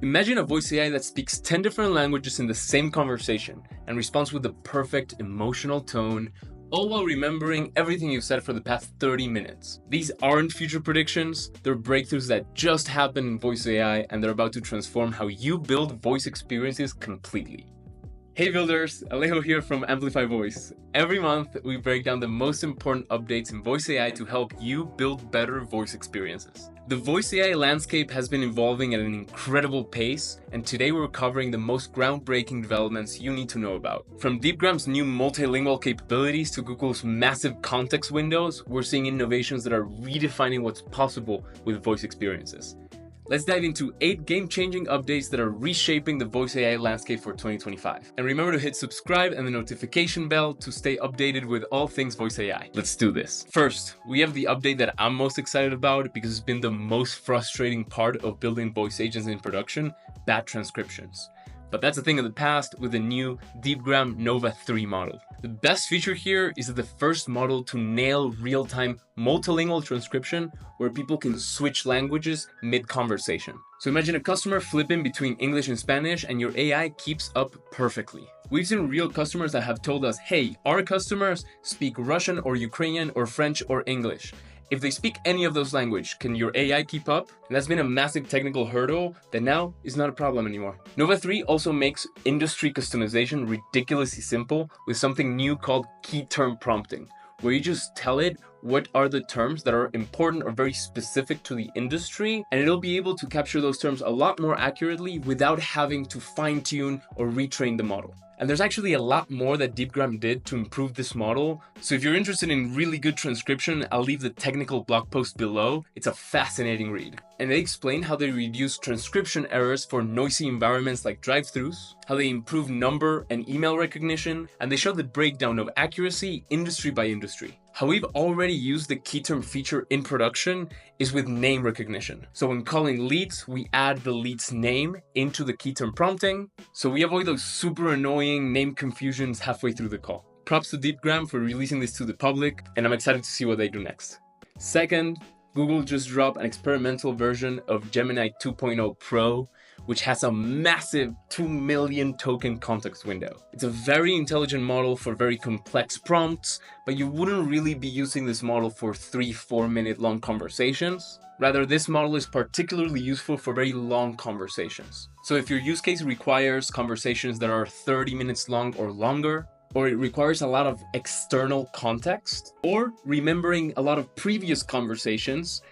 Imagine a voice AI that speaks 10 different languages in the same conversation and responds with the perfect emotional tone, all while remembering everything you've said for the past 30 minutes. These aren't future predictions, they're breakthroughs that just happened in voice AI, and they're about to transform how you build voice experiences completely. Hey builders, Alejo here from Amplify Voice. Every month, we break down the most important updates in voice AI to help you build better voice experiences. The voice AI landscape has been evolving at an incredible pace, and today we're covering the most groundbreaking developments you need to know about. From Deepgram's new multilingual capabilities to Google's massive context windows, we're seeing innovations that are redefining what's possible with voice experiences. Let's dive into 8 game-changing updates that are reshaping the voice AI landscape for 2025. And remember to hit subscribe and the notification bell to stay updated with all things voice AI. Let's do this. First, we have the update that I'm most excited about because it's been the most frustrating part of building voice agents in production: bad transcriptions. But that's a thing of the past with the new Deepgram Nova 3 model. The best feature here is that the first model to nail real-time multilingual transcription, where people can switch languages mid-conversation. So imagine a customer flipping between English and Spanish and your AI keeps up perfectly. We've seen real customers that have told us, hey, our customers speak Russian or Ukrainian or French or English. If they speak any of those languages, can your AI keep up? And that's been a massive technical hurdle that now is not a problem anymore. Nova 3 also makes industry customization ridiculously simple with something new called key term prompting, where you just tell it what are the terms that are important or very specific to the industry, and it'll be able to capture those terms a lot more accurately without having to fine-tune or retrain the model. And there's actually a lot more that Deepgram did to improve this model. So if you're interested in really good transcription, I'll leave the technical blog post below. It's a fascinating read. And they explain how they reduce transcription errors for noisy environments like drive-thrus, how they improve number and email recognition, and they show the breakdown of accuracy industry by industry. How we've already used the key term feature in production is with name recognition. So when calling leads, we add the lead's name into the key term prompting, so we avoid those super annoying name confusions halfway through the call. Props to Deepgram for releasing this to the public, and I'm excited to see what they do next. Second, Google just dropped an experimental version of Gemini 2.0 Pro, which has a massive 2 million token context window. It's a very intelligent model for very complex prompts, but you wouldn't really be using this model for 3-4 minute long conversations. Rather, this model is particularly useful for very long conversations. So if your use case requires conversations that are 30 minutes long or longer, or it requires a lot of external context, or remembering a lot of previous conversations,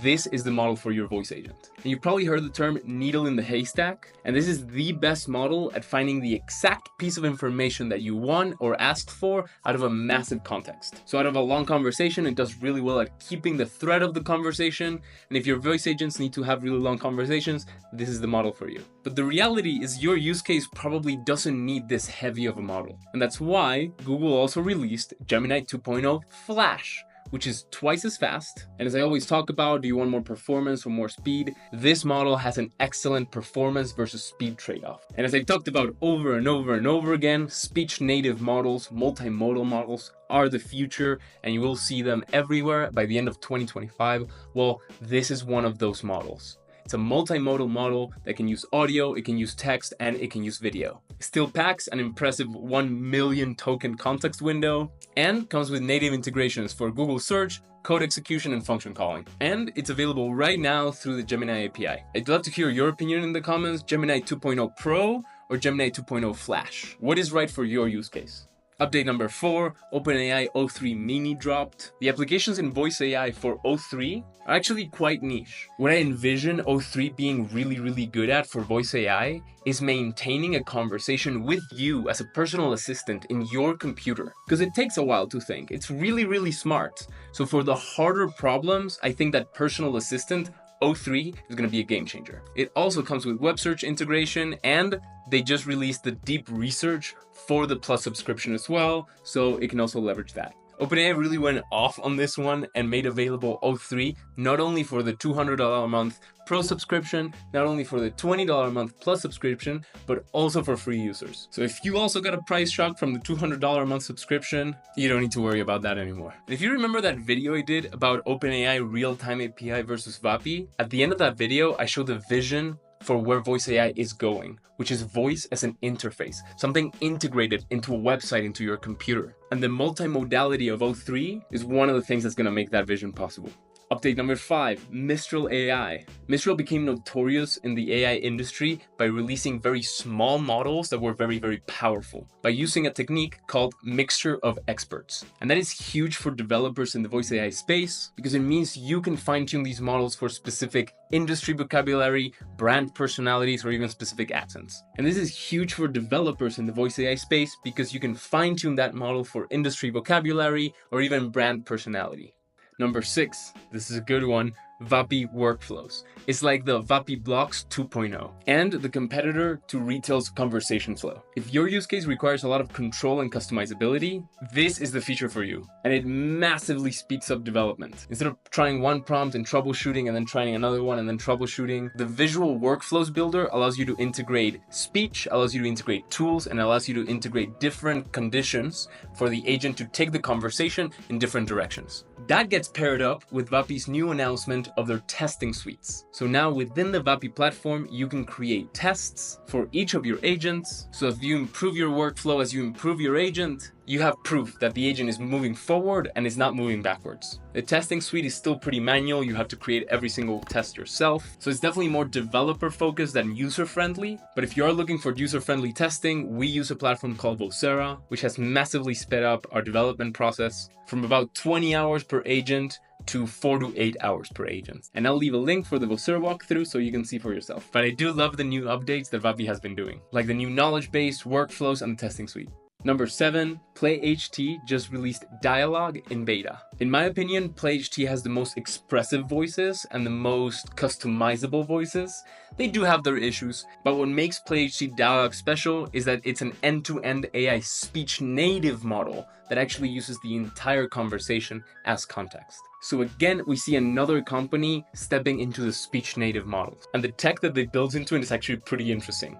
this is the model for your voice agent. And you've probably heard the term needle in the haystack, and this is the best model at finding the exact piece of information that you want or asked for out of a massive context. So out of a long conversation, it does really well at keeping the thread of the conversation, and if your voice agents need to have really long conversations, this is the model for you. But the reality is your use case probably doesn't need this heavy of a model, and that's why Google also released Gemini 2.0 Flash, which is twice as fast. And as I always talk about, do you want more performance or more speed? This model has an excellent performance versus speed trade-off. And as I've talked about over and over and over again, speech native models, multimodal models are the future, and you will see them everywhere by the end of 2025. Well, this is one of those models. It's a multimodal model that can use audio, it can use text, and it can use video. It still packs an impressive 1 million token context window and comes with native integrations for Google Search, code execution, and function calling. And it's available right now through the Gemini API. I'd love to hear your opinion in the comments: Gemini 2.0 Pro or Gemini 2.0 Flash. What is right for your use case? Update number 4, OpenAI O3 Mini dropped. The applications in voice AI for O3 are actually quite niche. What I envision O3 being really good at for voice AI is maintaining a conversation with you as a personal assistant in your computer, because it takes a while to think. It's really smart. So for the harder problems, I think that personal assistant O3 is going to be a game changer. It also comes with web search integration, and they just released the deep research for the Plus subscription as well, so it can also leverage that. OpenAI really went off on this one and made available O3 not only for the $200 a month Pro subscription, not only for the $20 a month Plus subscription, but also for free users. So if you also got a price shock from the $200 a month subscription, you don't need to worry about that anymore. And if you remember that video I did about OpenAI real-time API versus Vapi, at the end of that video, I showed the vision for where voice AI is going, which is voice as an interface, something integrated into a website, into your computer. And the multimodality of O3 is one of the things that's going to make that vision possible. Update number 5, Mistral AI. Mistral became notorious in the AI industry by releasing very small models that were very, very powerful by using a technique called mixture of experts. And that is huge for developers in the voice AI space because it means you can fine-tune these models for specific industry vocabulary, brand personalities, or even specific accents. And this is huge for developers in the voice AI space because you can fine-tune that model for industry vocabulary or even brand personality. Number 6, this is a good one, Vapi workflows. It's like the Vapi blocks 2.0 and the competitor to Retail's conversation flow. If your use case requires a lot of control and customizability, this is the feature for you. And it massively speeds up development. Instead of trying one prompt and troubleshooting and then trying another one and then troubleshooting, the visual workflows builder allows you to integrate speech, allows you to integrate tools, and allows you to integrate different conditions for the agent to take the conversation in different directions. That gets paired up with Vapi's new announcement of their testing suites. So now within the Vapi platform, you can create tests for each of your agents. So if you improve your workflow as you improve your agent, you have proof that the agent is moving forward and is not moving backwards. The testing suite is still pretty manual. You have to create every single test yourself. So it's definitely more developer focused than user friendly. But if you are looking for user friendly testing, we use a platform called Vocera, which has massively sped up our development process from about 20 hours per agent to 4 to 8 hours per agent. And I'll leave a link for the Vocera walkthrough so you can see for yourself. But I do love the new updates that Vapi has been doing, like the new knowledge base, workflows, and the testing suite. Number 7, PlayHT just released Dialog in beta. In my opinion, PlayHT has the most expressive voices and the most customizable voices. They do have their issues, but what makes PlayHT Dialog special is that it's an end-to-end AI speech native model that actually uses the entire conversation as context. So again, we see another company stepping into the speech native models. And the tech that they built into it is actually pretty interesting.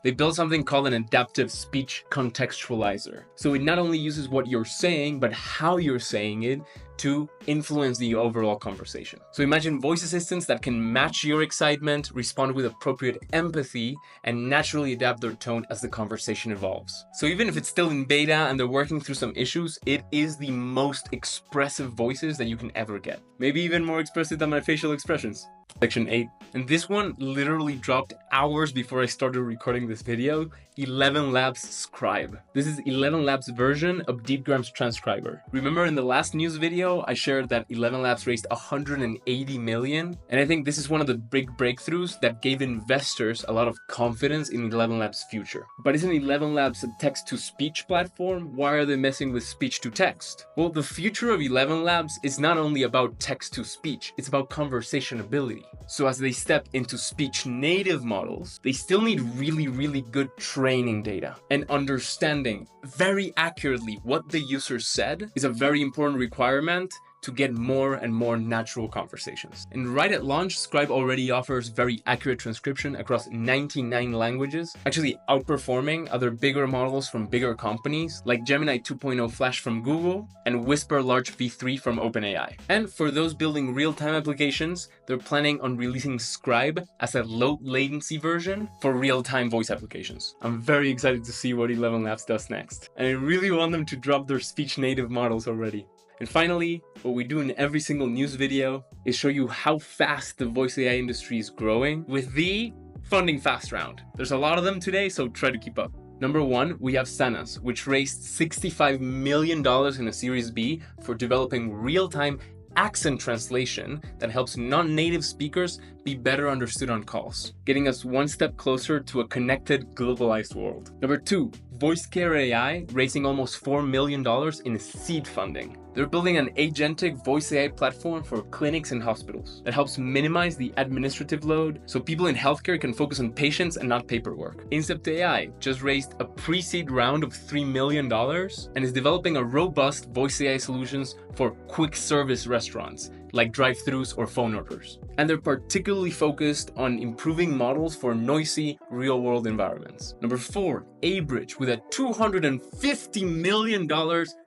They built something called an adaptive speech contextualizer. So it not only uses what you're saying, but how you're saying it to influence the overall conversation. So imagine voice assistants that can match your excitement, respond with appropriate empathy, and naturally adapt their tone as the conversation evolves. So even if it's still in beta and they're working through some issues, it is the most expressive voices that you can ever get. Maybe even more expressive than my facial expressions. Section 8. And this one literally dropped hours before I started recording this video, ElevenLabs Scribe. This is ElevenLabs' version of Deepgram's transcriber. Remember in the last news video, I shared that ElevenLabs raised 180 million. And I think this is one of the big breakthroughs that gave investors a lot of confidence in ElevenLabs' future. But isn't ElevenLabs a text-to-speech platform? Why are they messing with speech-to-text? Well, the future of ElevenLabs is not only about text-to-speech, it's about conversationability. So as they step into speech native models, they still need really good training data, and understanding very accurately what the user said is a very important requirement to get more and more natural conversations. And right at launch, Scribe already offers very accurate transcription across 99 languages, actually outperforming other bigger models from bigger companies like Gemini 2.0 Flash from Google and Whisper Large V3 from OpenAI. And for those building real-time applications, they're planning on releasing Scribe as a low latency version for real-time voice applications. I'm very excited to see what ElevenLabs does next. And I really want them to drop their speech native models already. And finally, what we do in every single news video is show you how fast the voice AI industry is growing with the funding fast round. There's a lot of them today, so try to keep up. Number 1, we have Sanas, which raised $65 million in a Series B for developing real-time accent translation that helps non-native speakers be better understood on calls, getting us one step closer to a connected, globalized world. Number 2, VoiceCare AI raising almost $4 million in seed funding. They're building an agentic voice AI platform for clinics and hospitals that helps minimize the administrative load so people in healthcare can focus on patients and not paperwork. Incept AI just raised a pre-seed round of $3 million and is developing a robust voice AI solutions for quick service restaurants like drive-thrus or phone orders. And they're particularly focused on improving models for noisy, real-world environments. Number 4, Abridge with a $250 million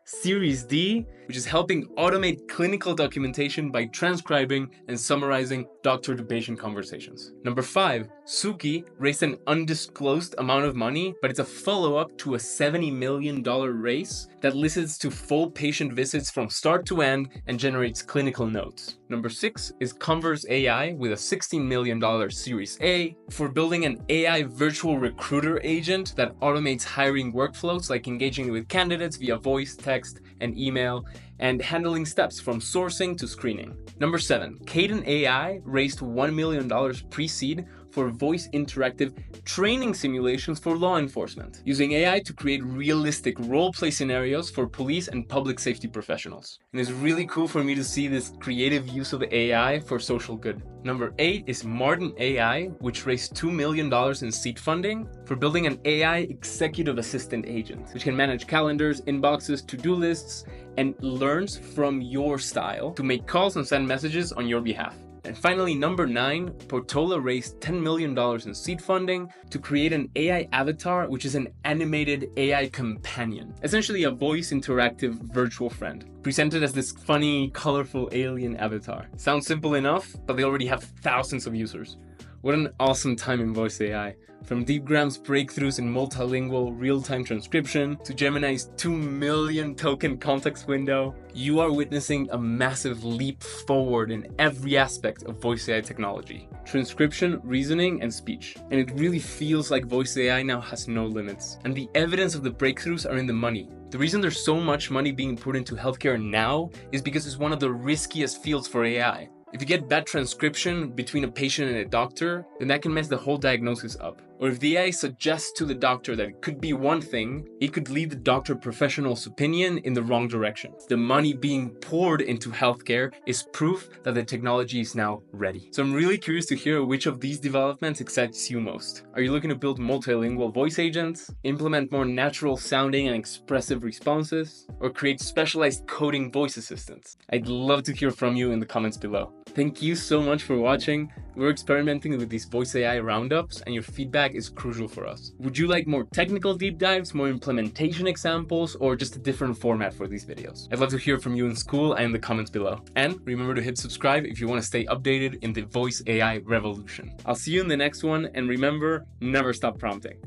Series D, which is helping automate clinical documentation by transcribing and summarizing doctor-to-patient conversations. Number 5, Suki raised an undisclosed amount of money, but it's a follow-up to a $70 million race that listens to full patient visits from start to end and generates clinical notes. Number 6 is Converse AI with a $16 million Series A for building an AI virtual recruiter agent that automates hiring workflows like engaging with candidates via voice, text, and email, and handling steps from sourcing to screening. Number 7, Caden AI raised $1 million pre-seed for voice interactive training simulations for law enforcement, using AI to create realistic role-play scenarios for police and public safety professionals. And it's really cool for me to see this creative use of AI for social good. Number 8 is Martin AI, which raised $2 million in seed funding for building an AI executive assistant agent, which can manage calendars, inboxes, to-do lists, and learns from your style to make calls and send messages on your behalf. And finally, number 9, Portola raised $10 million in seed funding to create an AI avatar, which is an animated AI companion, essentially a voice interactive virtual friend, presented as this funny, colorful alien avatar. Sounds simple enough, but they already have thousands of users. What an awesome time in voice AI. From Deepgram's breakthroughs in multilingual real-time transcription to Gemini's 2 million token context window, you are witnessing a massive leap forward in every aspect of voice AI technology. Transcription, reasoning, and speech. And it really feels like voice AI now has no limits. And the evidence of the breakthroughs are in the money. The reason there's so much money being put into healthcare now is because it's one of the riskiest fields for AI. If you get bad transcription between a patient and a doctor, then that can mess the whole diagnosis up. Or if the AI suggests to the doctor that it could be one thing, it could lead the doctor professional's opinion in the wrong direction. The money being poured into healthcare is proof that the technology is now ready. So I'm really curious to hear which of these developments excites you most. Are you looking to build multilingual voice agents, implement more natural sounding and expressive responses, or create specialized coding voice assistants? I'd love to hear from you in the comments below. Thank you so much for watching. We're experimenting with these voice AI roundups, and your feedback is crucial for us. Would you like more technical deep dives, more implementation examples, or just a different format for these videos? I'd love to hear from you in school and in the comments below. And remember to hit subscribe if you want to stay updated in the voice AI revolution. I'll see you in the next one, and remember, never stop prompting.